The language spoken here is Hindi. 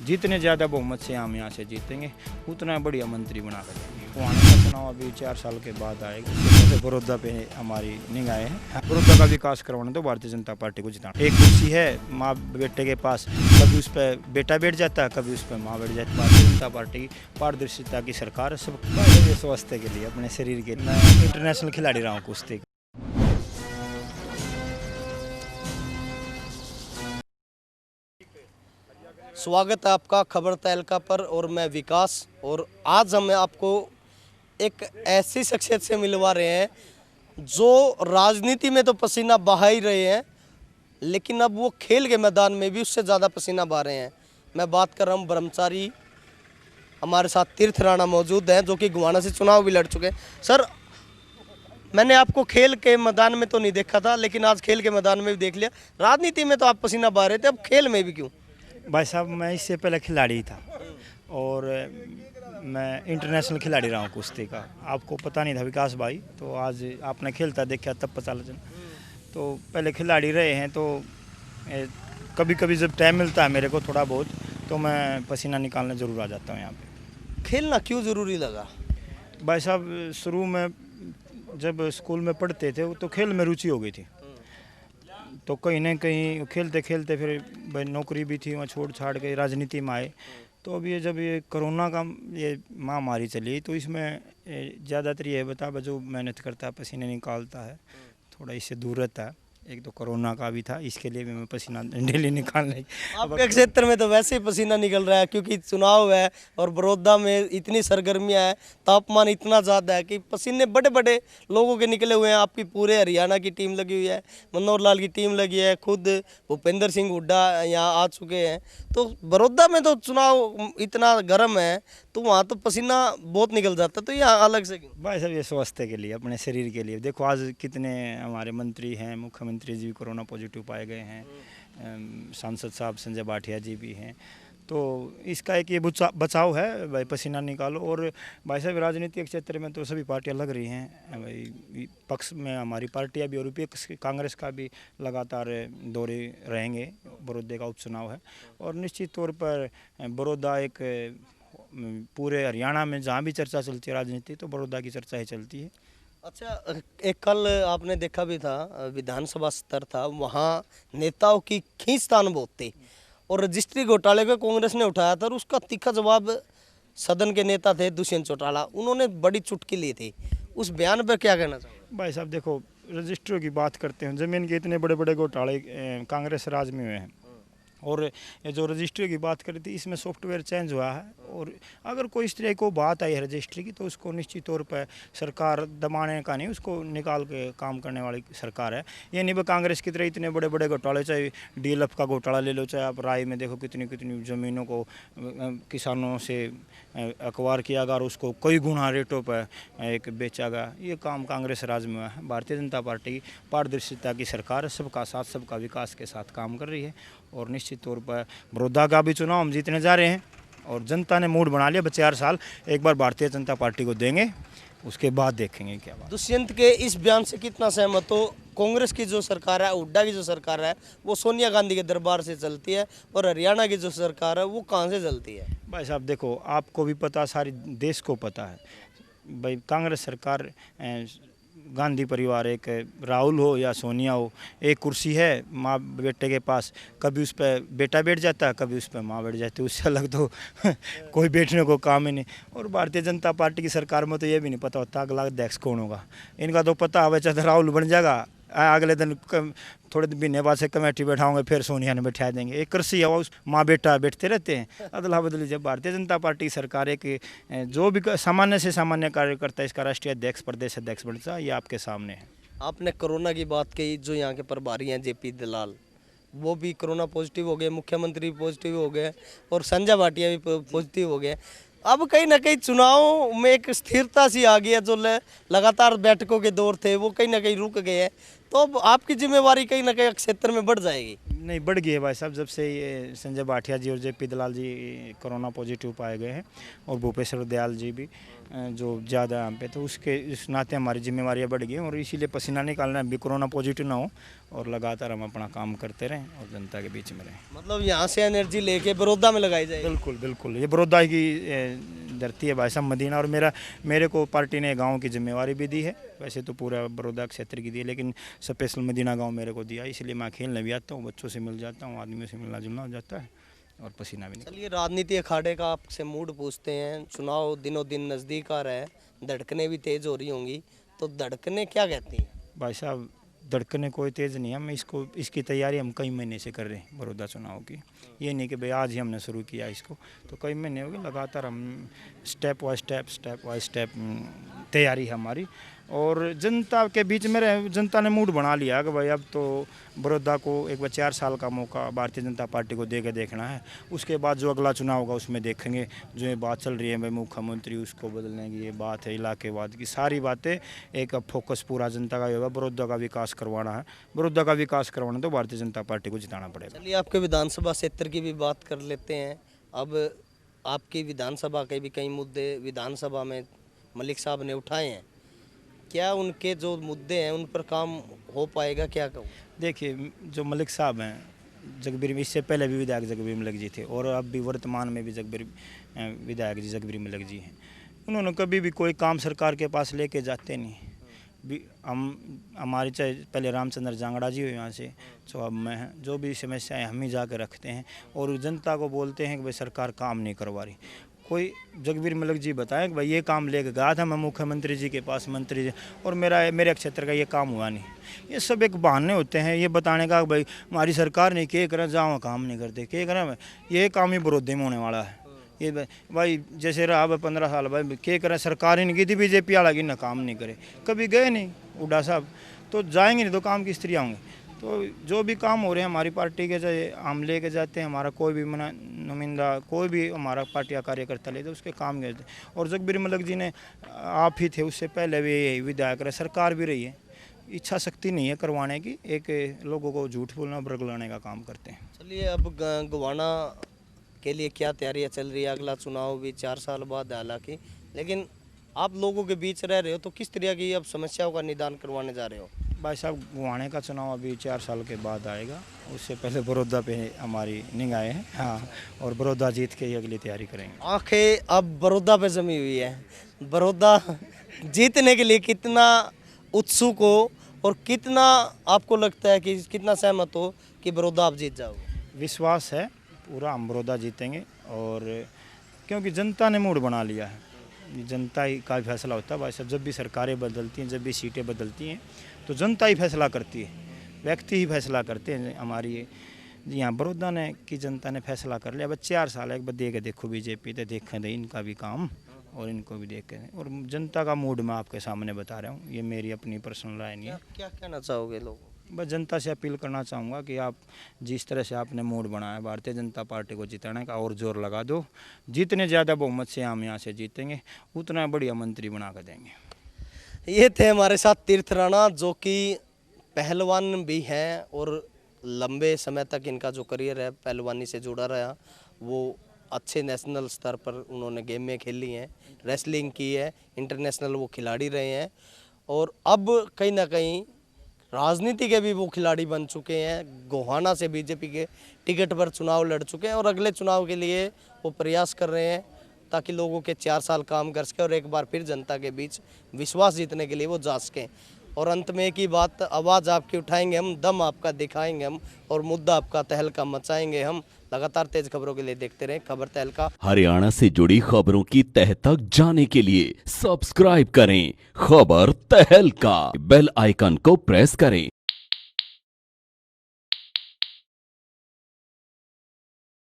जितने ज़्यादा बहुमत से हम यहाँ से जीतेंगे उतना बढ़िया मंत्री बना कर देंगे। वहाँ का चुनाव अभी 4 साल के बाद आएगा। जैसे बड़ौदा पे हमारी निगाहें हैं। बड़ौदा का विकास करवाना तो भारतीय जनता पार्टी को जिताना। एक कुर्सी है माँ बेटे के पास, कभी उस पर बेटा बैठ जाता है, कभी उस पर माँ बैठ जाती है। भारतीय जनता पार्टी की पारदर्शिता की सरकार है। सब स्वास्थ्य के लिए, अपने शरीर के लिए। मैं इंटरनेशनल खिलाड़ी रहा हूँ कुश्ती। स्वागत है आपका खबर तहलका पर और मैं विकास। और आज हम आपको एक ऐसी शख्सियत से मिलवा रहे हैं जो राजनीति में तो पसीना बहा ही रहे हैं, लेकिन अब वो खेल के मैदान में भी उससे ज़्यादा पसीना बहा रहे हैं। मैं बात कर रहा हूँ ब्रह्मचारी। हमारे साथ तीर्थ राणा मौजूद हैं जो कि गोहाना से चुनाव भी लड़ चुके हैं। सर, मैंने आपको खेल के मैदान में तो नहीं देखा था, लेकिन आज खेल के मैदान में भी देख लिया। राजनीति में तो आप पसीना बहा रहे थे, अब खेल में भी क्यों? भाई साहब, मैं इससे पहले खिलाड़ी था और मैं इंटरनेशनल खिलाड़ी रहा हूँ कुश्ती का। आपको पता नहीं था विकास भाई, तो आज आपने खेलता देखा तब पता लगा। तो पहले खिलाड़ी रहे हैं, तो कभी कभी जब टाइम मिलता है मेरे को थोड़ा बहुत, तो मैं पसीना निकालने ज़रूर आ जाता हूँ यहाँ पे। खेलना क्यों ज़रूरी लगा? भाई साहब, शुरू में जब स्कूल में पढ़ते थे तो खेल में रुचि हो गई थी, तो कहीं ना कहीं खेलते खेलते फिर भाई नौकरी भी थी, वहाँ छोड़ छाड़ के राजनीति में आए। तो अब ये जब ये कोरोना का ये महामारी चली, तो इसमें ज़्यादातर ये बता जो मेहनत करता है, पसीने निकालता है, थोड़ा इससे दूर रहता है। एक तो कोरोना का भी था, इसके लिए भी मैं पसीना डेली निकालने। आपके क्षेत्र में तो वैसे ही पसीना निकल रहा है क्योंकि चुनाव है और बड़ौदा में इतनी सरगर्मियां हैं, तापमान इतना ज़्यादा है कि पसीने बड़े बड़े लोगों के निकले हुए हैं। आपकी पूरे हरियाणा की टीम लगी हुई है, मनोहर लाल की टीम लगी है, खुद भूपेंद्र सिंह हुड्डा यहाँ आ चुके हैं। तो बड़ौदा में तो चुनाव इतना गर्म है, तो वहाँ तो पसीना बहुत निकल जाता है, तो यहाँ अलग से क्यों? भाई साहब, ये स्वास्थ्य के लिए, अपने शरीर के लिए। देखो आज कितने हमारे मंत्री हैं, मुख्यमंत्री जी भी कोरोना पॉजिटिव पाए गए हैं, सांसद साहब संजय भाटिया जी भी हैं। तो इसका एक ये बचाव है भाई, पसीना निकालो। और भाई साहब, राजनीतिक क्षेत्र में तो सभी पार्टियां लग रही हैं भाई। पक्ष में हमारी पार्टियां भी और विपक्ष कांग्रेस का भी लगातार दौरे रहेंगे। बड़ौदा का उपचुनाव है और निश्चित तौर पर बड़ौदा एक पूरे हरियाणा में जहाँ भी चर्चा चलती है राजनीति, तो बड़ौदा की चर्चा ही चलती है। अच्छा, एक कल आपने देखा भी था, विधानसभा स्तर था, वहाँ नेताओं की खींचतान बहुत थी और रजिस्ट्री घोटाले को कांग्रेस ने उठाया था और उसका तीखा जवाब सदन के नेता थे दुष्यंत चौटाला, उन्होंने बड़ी चुटकी ली थी। उस बयान पर क्या कहना चाहिए? भाई साहब देखो, रजिस्ट्रियों की बात करते हैं, ज़मीन के इतने बड़े बड़े घोटाले कांग्रेस राज में हुए हैं और ये जो रजिस्ट्री की बात करी थी, इसमें सॉफ्टवेयर चेंज हुआ है। और अगर कोई इस तरह को बात आई है रजिस्ट्री की, तो उसको निश्चित तौर पर सरकार दबाने का नहीं, उसको निकाल के काम करने वाली सरकार है। ये नहीं कांग्रेस की तरह इतने बड़े बड़े घोटाले, चाहे डीएलएफ का घोटाला ले लो, चाहे आप राय में देखो कितनी कितनी ज़मीनों को किसानों से अखबार किया गया और उसको कई गुना रेटों पर एक बेचा गया। ये काम कांग्रेस राज में हुआ है। भारतीय जनता पार्टी की पारदर्शिता की सरकार है, सबका साथ सबका विकास के साथ काम कर रही है। और निश्चित तौर पर बड़ौदा का भी चुनाव हम जीतने जा रहे हैं और जनता ने मूड बना लिया। 4 साल एक बार भारतीय जनता पार्टी को देंगे, उसके बाद देखेंगे क्या बात। दुष्यंत के इस बयान से कितना सहमत हो? कांग्रेस की जो सरकार है, हुड्डा की जो सरकार है, वो सोनिया गांधी के दरबार से चलती है और हरियाणा की जो सरकार है वो कहाँ से चलती है? भाई साहब देखो, आपको भी पता, सारी देश को पता है भाई, कांग्रेस सरकार, गांधी परिवार, एक राहुल हो या सोनिया हो, एक कुर्सी है माँ बेटे के पास, कभी उस पर बेटा बैठ जाता है, कभी उस पर माँ बैठ जाती है। उससे अलग तो कोई बैठने को काम ही नहीं। और भारतीय जनता पार्टी की सरकार में तो ये भी नहीं पता होता अगला अध्यक्ष कौन होगा। इनका तो पता है चाहे राहुल बन जाएगा, अगले दिन थोड़े महीने बाद से कमेटी बैठाओगे, फिर सोनिया ने बैठा देंगे। एक कृषि है, उस माँ बेटा बैठते रहते हैं, अदला बदली। जब भारतीय जनता पार्टी सरकार है कि जो भी सामान्य से सामान्य कार्यकर्ता इसका राष्ट्रीय अध्यक्ष, प्रदेश अध्यक्ष बनता है, ये आपके सामने है। आपने कोरोना की बात कही, जो यहाँ के प्रभारी हैं जेपी दलाल, वो भी कोरोना पॉजिटिव हो गए, मुख्यमंत्री पॉजिटिव हो गए और संजय भाटिया भी पॉजिटिव हो गए। अब कहीं ना कहीं चुनाव में एक स्थिरता सी आ गई है, जो लगातार बैठकों के दौर थे वो कहीं ना कहीं रुक गए हैं। तो तो अब आपकी जिम्मेवारी कहीं ना कहीं क्षेत्र में बढ़ जाएगी। नहीं, बढ़ गई है भाई साहब, जब से ये संजय भाटिया जी और जेपी दलाल जी कोरोना पॉजिटिव पाए गए हैं और भूपेश्वर दयाल जी भी जो ज़्यादा यहाँ पे, तो उसके इस नाते हमारी जिम्मेवारियाँ बढ़ गई हैं और इसीलिए पसीना निकालना है, भी कोरोना पॉजिटिव ना हो और लगातार हम अपना काम करते रहें और जनता के बीच में रहें। मतलब यहाँ से एनर्जी लेके बड़ौदा में लगाई जाएगी। बिल्कुल बिल्कुल, ये बड़ौदा की धरती है भाई साहब, मदीना, और मेरे को पार्टी ने गांव की जिम्मेवारी भी दी है। वैसे तो पूरा बड़ौदा क्षेत्र की दी है, लेकिन स्पेशल मदीना गांव मेरे को दिया, इसलिए मैं खेलने भी आता हूँ, बच्चों से मिल जाता हूँ, आदमियों से मिलना जुलना हो जाता है और पसीना भी निकलता है। चलिए, राजनीति अखाड़े का आपसे मूड पूछते हैं। चुनाव दिनों दिन नज़दीक आ रहा है, धड़कनें भी तेज़ हो रही होंगी, तो धड़कनें क्या कहती हैं? भाई साहब, धड़कने कोई तेज़ नहीं है, हम इसकी तैयारी हम कई महीने से कर रहे हैं बड़ौदा चुनाव की। ये नहीं कि भाई आज ही हमने शुरू किया इसको, तो कई महीने हो गए लगातार हम स्टेप बाय स्टेप तैयारी है हमारी। और जनता के बीच में रहे, जनता ने मूड बना लिया कि भाई अब तो बड़ौदा को एक बार 4 साल का मौका भारतीय जनता पार्टी को दे के देखना है। उसके बाद जो अगला चुनाव होगा उसमें देखेंगे। जो ये बात चल रही है भाई मुख्यमंत्री उसको बदलने की, ये बात है इलाकेवाद की, सारी बातें एक अब फोकस पूरा जनता का होगा, बड़ौदा का विकास करवाना है। बड़ौदा का विकास करवाना तो भारतीय जनता पार्टी को जिताना पड़ेगा। चलिए, आपके विधानसभा क्षेत्र की भी बात कर लेते हैं। अब आपकी विधानसभा के भी कई मुद्दे विधानसभा में मलिक साहब ने उठाए हैं, क्या उनके जो मुद्दे हैं उन पर काम हो पाएगा, क्या कहूँ? देखिए, जो मलिक साहब हैं जगबीर में, इससे पहले भी विधायक जगबीर मलिक जी थे और अब भी वर्तमान में भी विधायक जी जगबीर मलिक जी हैं। उन्होंने कभी भी कोई काम सरकार के पास लेके जाते नहीं। भी हमारी चाहे पहले रामचंद्र जांगड़ा जी हुए यहाँ से, तो अब मैं जो भी समस्याएं हम ही जाकर रखते हैं और जनता को बोलते हैं कि भाई सरकार काम नहीं करवा रही। कोई जगबीर मलिक जी बताएं कि भाई ये काम लेके गया था मैं मुख्यमंत्री जी के पास, मंत्री जी, और मेरे क्षेत्र का ये काम हुआ नहीं। ये सब एक बहाने होते हैं ये बताने का भाई हमारी सरकार ने क्या करा, जाओ काम नहीं करते, क्या करा, ये काम ही बड़ौदे में होने वाला है। ये भाई जैसे रहा 15 साल भाई क्या करें, सरकार ही नहीं की थी, बीजेपी वाला की ना काम नहीं करे, कभी गए नहीं उड़ा साहब, तो जाएंगे नहीं तो काम किस तरह आएंगे। तो जो भी काम हो रहे हैं हमारी पार्टी के, चाहे हम लेके जाते हैं, हमारा कोई भी नुमाइंदा, कोई भी हमारा पार्टी का कार्यकर्ता लेते उसके काम करते। और जगबीर मलिक जी ने, आप ही थे उससे पहले भी विधायक रहे, सरकार भी रही है, इच्छा शक्ति नहीं है करवाने की, एक लोगों को झूठ बोलना बरगलाने का काम करते हैं। चलिए, अब गोवाना के लिए क्या तैयारियां चल रही है? अगला चुनाव भी 4 साल बाद है हालांकि, लेकिन आप लोगों के बीच रह रहे हो, तो किस तरह की अब समस्याओं का निदान करवाने जा रहे हो? भाई साहब, गुवाने का चुनाव अभी 4 साल के बाद आएगा, उससे पहले बड़ौदा पे हमारी निगाहें हैं। हाँ, और बड़ौदा जीत के ही अगली तैयारी करेंगे। आंखें अब बड़ौदा पे जमी हुई है। बड़ौदा जीतने के लिए कितना उत्सुक हो और कितना आपको लगता है कि कितना सहमत हो कि बड़ौदा आप जीत जाओगे? विश्वास है पूरा, हम बड़ौदा जीतेंगे, और क्योंकि जनता ने मूड बना लिया है, जनता ही का फैसला होता है भाई साहब। जब भी सरकारें बदलती हैं, जब भी सीटें बदलती हैं, तो जनता ही फैसला करती है, व्यक्ति ही फैसला करते हैं। हमारी यहाँ बड़ौदा ने की जनता ने फैसला कर लिया। अब 4 साल एक बार दे के देखो बीजेपी, तो देखें दे इनका भी काम और इनको भी देखें, और जनता का मूड मैं आपके सामने बता रहा हूँ, ये मेरी अपनी पर्सनल राय नहीं है। क्या कहना चाहोगे लोगों? बस जनता से अपील करना चाहूँगा कि आप जिस तरह से आपने मूड बनाया भारतीय जनता पार्टी को जिताने का, और जोर लगा दो। जितने ज़्यादा बहुमत से हम यहाँ से जीतेंगे उतना बढ़िया मंत्री बना कर देंगे। ये थे हमारे साथ तीर्थ राणा, जो कि पहलवान भी हैं और लंबे समय तक इनका जो करियर है पहलवानी से जुड़ा रहा, वो अच्छे नेशनल स्तर पर उन्होंने गेम में खेली हैं, रेसलिंग की है, इंटरनेशनल वो खिलाड़ी रहे हैं, और अब कहीं ना कहीं राजनीति के भी वो खिलाड़ी बन चुके हैं। गोहाना से बीजेपी के टिकट पर चुनाव लड़ चुके हैं और अगले चुनाव के लिए वो प्रयास कर रहे हैं ताकि लोगों के 4 साल काम कर सकें और एक बार फिर जनता के बीच विश्वास जीतने के लिए वो जा सकें। और अंत में एक ही बात, आवाज़ आपकी उठाएंगे हम, दम आपका दिखाएंगे हम, और मुद्दा आपका तहलका मचाएंगे हम। लगातार तेज खबरों के लिए देखते रहें खबर तहलका। हरियाणा से जुड़ी खबरों की तह तक जाने के लिए सब्सक्राइब करें खबर तहलका, बेल आइकन को प्रेस करें।